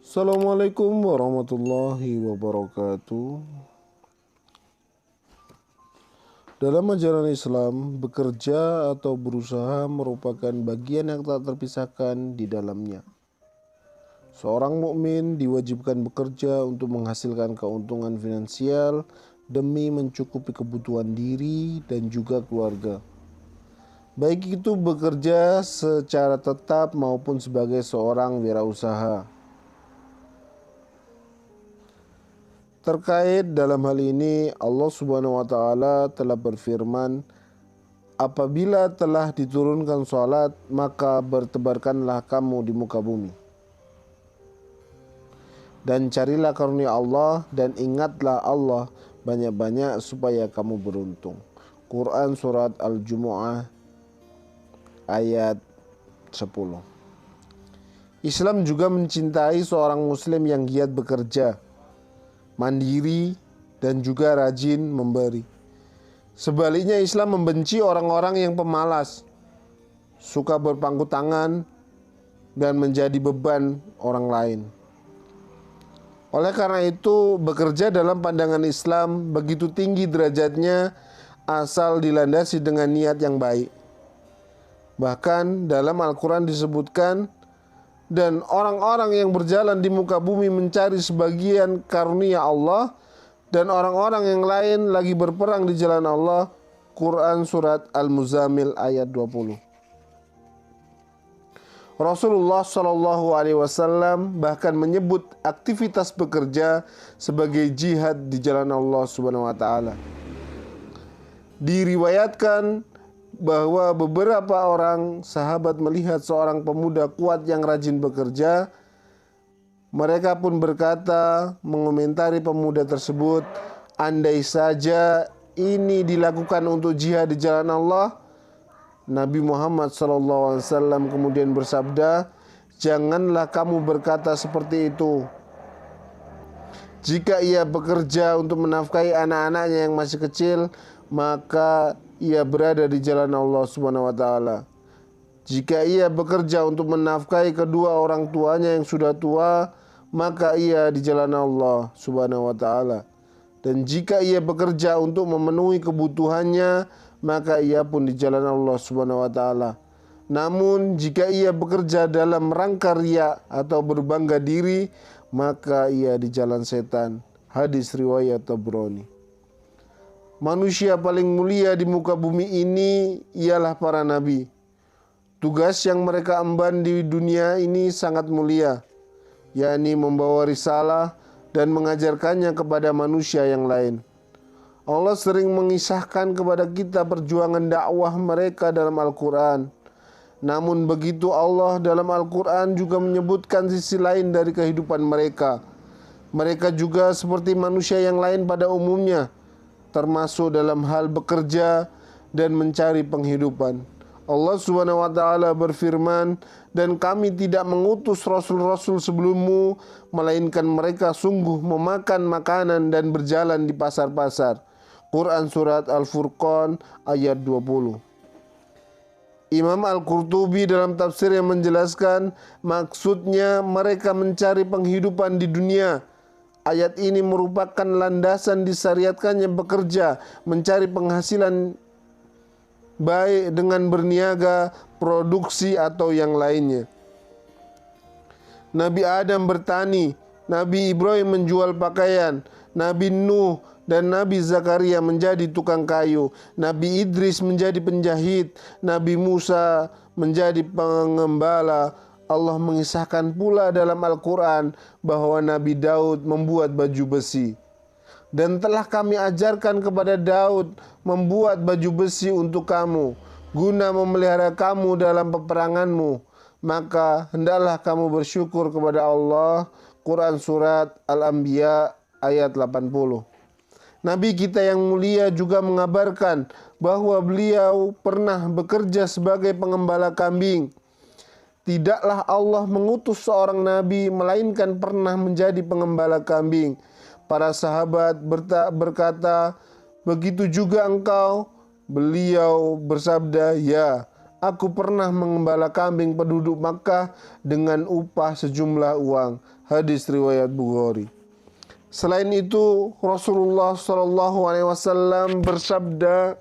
Assalamualaikum warahmatullahi wabarakatuh. Dalam ajaran Islam, bekerja atau berusaha merupakan bagian yang tak terpisahkan di dalamnya. Seorang mukmin diwajibkan bekerja untuk menghasilkan keuntungan finansial demi mencukupi kebutuhan diri dan juga keluarga. Baik itu bekerja secara tetap maupun sebagai seorang wirausaha. Terkait dalam hal ini, Allah Subhanahu wa taala telah berfirman, "Apabila telah diturunkan salat, maka bertebarkanlah kamu di muka bumi. Dan carilah karunia Allah dan ingatlah Allah banyak-banyak supaya kamu beruntung." Quran surat Al-Jumu'ah ayat 10. Islam juga mencintai seorang muslim yang giat bekerja, mandiri, dan juga rajin memberi. Sebaliknya, Islam membenci orang-orang yang pemalas, suka berpangku tangan, dan menjadi beban orang lain. Oleh karena itu, bekerja dalam pandangan Islam begitu tinggi derajatnya asal dilandasi dengan niat yang baik. Bahkan dalam Al-Quran disebutkan, dan orang-orang yang berjalan di muka bumi mencari sebagian karunia Allah, dan orang-orang yang lain lagi berperang di jalan Allah. Quran surat Al-Muzammil ayat 20. Rasulullah Shallallahu Alaihi Wasallam bahkan menyebut aktivitas bekerja sebagai jihad di jalan Allah Subhanahu Wa Taala. Diriwayatkan bahwa beberapa orang sahabat melihat seorang pemuda kuat yang rajin bekerja. Mereka pun berkata, mengomentari pemuda tersebut, "Andai saja ini dilakukan untuk jihad di jalan Allah." Nabi Muhammad SAW kemudian bersabda, "Janganlah kamu berkata seperti itu. Jika ia bekerja untuk menafkahi anak-anaknya yang masih kecil, maka ia berada di jalan Allah Subhanahu wa taala. Jika ia bekerja untuk menafkahi kedua orang tuanya yang sudah tua, maka ia di jalan Allah Subhanahu wa taala. Dan jika ia bekerja untuk memenuhi kebutuhannya, maka ia pun di jalan Allah Subhanahu wa taala. Namun jika ia bekerja dalam rangka riya atau berbangga diri, maka ia di jalan setan." Hadis riwayat Tabrani. Manusia paling mulia di muka bumi ini ialah para nabi. Tugas yang mereka emban di dunia ini sangat mulia, yakni membawa risalah dan mengajarkannya kepada manusia yang lain. Allah sering mengisahkan kepada kita perjuangan dakwah mereka dalam Al-Quran. Namun begitu, Allah dalam Al-Quran juga menyebutkan sisi lain dari kehidupan mereka. Mereka juga seperti manusia yang lain pada umumnya, termasuk dalam hal bekerja dan mencari penghidupan. Allah Subhanahu wa taala berfirman, "Dan kami tidak mengutus rasul-rasul sebelummu, melainkan mereka sungguh memakan makanan dan berjalan di pasar-pasar." Quran surat Al-Furqan ayat 20. Imam Al-Qurtubi dalam tafsir yang menjelaskan maksudnya mereka mencari penghidupan di dunia. Ayat ini merupakan landasan disyariatkannya bekerja, mencari penghasilan baik dengan berniaga, produksi atau yang lainnya. Nabi Adam bertani, Nabi Ibrahim menjual pakaian, Nabi Nuh dan Nabi Zakaria menjadi tukang kayu, Nabi Idris menjadi penjahit, Nabi Musa menjadi pengembala. Allah mengisahkan pula dalam Al-Quran bahwa Nabi Daud membuat baju besi. Dan telah kami ajarkan kepada Daud membuat baju besi untuk kamu, guna memelihara kamu dalam peperanganmu. Maka hendaklah kamu bersyukur kepada Allah. Quran surat Al-Anbiya ayat 80. Nabi kita yang mulia juga mengabarkan bahwa beliau pernah bekerja sebagai pengembala kambing. Tidaklah Allah mengutus seorang nabi melainkan pernah menjadi pengembala kambing. Para sahabat berkata, "Begitu juga engkau?" Beliau bersabda, "Ya." Aku pernah mengembala kambing penduduk Makkah dengan upah sejumlah uang. Hadis riwayat Bukhari. Selain itu, Rasulullah SAW bersabda,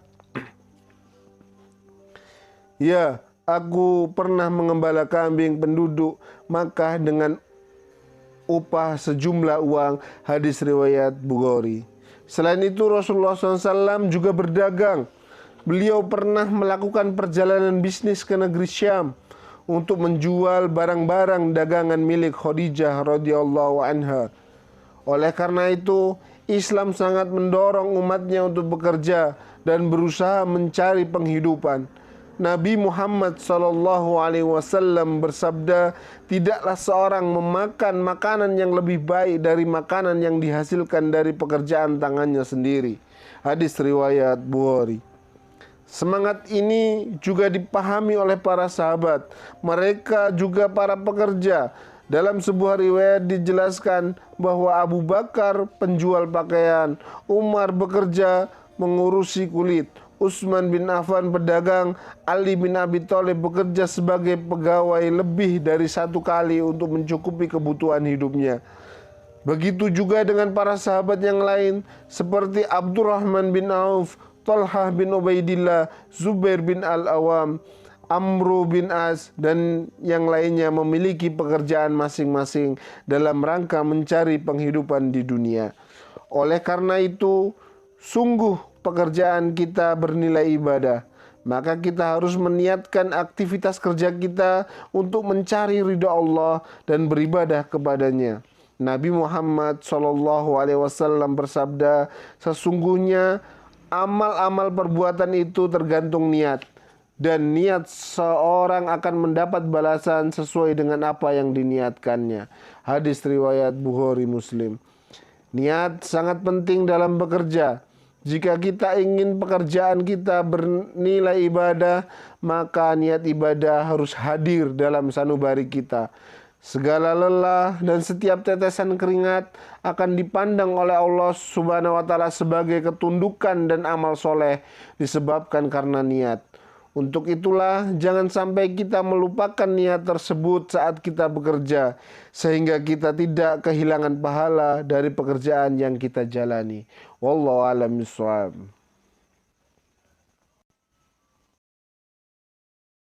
"Ya, aku pernah mengembala kambing penduduk Makkah dengan upah sejumlah uang." Hadis riwayat Bukhari. Selain itu, Rasulullah SAW juga berdagang. Beliau pernah melakukan perjalanan bisnis ke negeri Syam untuk menjual barang-barang dagangan milik Khadijah radhiyallahu anha. Oleh karena itu, Islam sangat mendorong umatnya untuk bekerja dan berusaha mencari penghidupan. Nabi Muhammad SAW bersabda, "Tidaklah seorang memakan makanan yang lebih baik dari makanan yang dihasilkan dari pekerjaan tangannya sendiri." Hadis riwayat Bukhari. Semangat ini juga dipahami oleh para sahabat. Mereka juga para pekerja. Dalam sebuah riwayat dijelaskan bahwa Abu Bakar penjual pakaian, Umar bekerja mengurusi kulit, Utsman bin Affan pedagang, Ali bin Abi Thalib bekerja sebagai pegawai lebih dari satu kali untuk mencukupi kebutuhan hidupnya. Begitu juga dengan para sahabat yang lain seperti Abdurrahman bin Auf, Talhah bin Ubaidillah, Zubair bin Al-Awam, Amru bin As, dan yang lainnya memiliki pekerjaan masing-masing dalam rangka mencari penghidupan di dunia. Oleh karena itu, sungguh pekerjaan kita bernilai ibadah. Maka kita harus meniatkan aktivitas kerja kita untuk mencari ridha Allah dan beribadah kepadanya. Nabi Muhammad SAW bersabda, "Sesungguhnya amal-amal perbuatan itu tergantung niat, dan niat seorang akan mendapat balasan sesuai dengan apa yang diniatkannya." Hadis riwayat Bukhari Muslim. Niat sangat penting dalam bekerja. Jika kita ingin pekerjaan kita bernilai ibadah, maka niat ibadah harus hadir dalam sanubari kita. Segala lelah dan setiap tetesan keringat akan dipandang oleh Allah Subhanahu wa taala sebagai ketundukan dan amal soleh disebabkan karena niat. Untuk itulah jangan sampai kita melupakan niat tersebut saat kita bekerja, sehingga kita tidak kehilangan pahala dari pekerjaan yang kita jalani. Wallahu a'lam bishawab.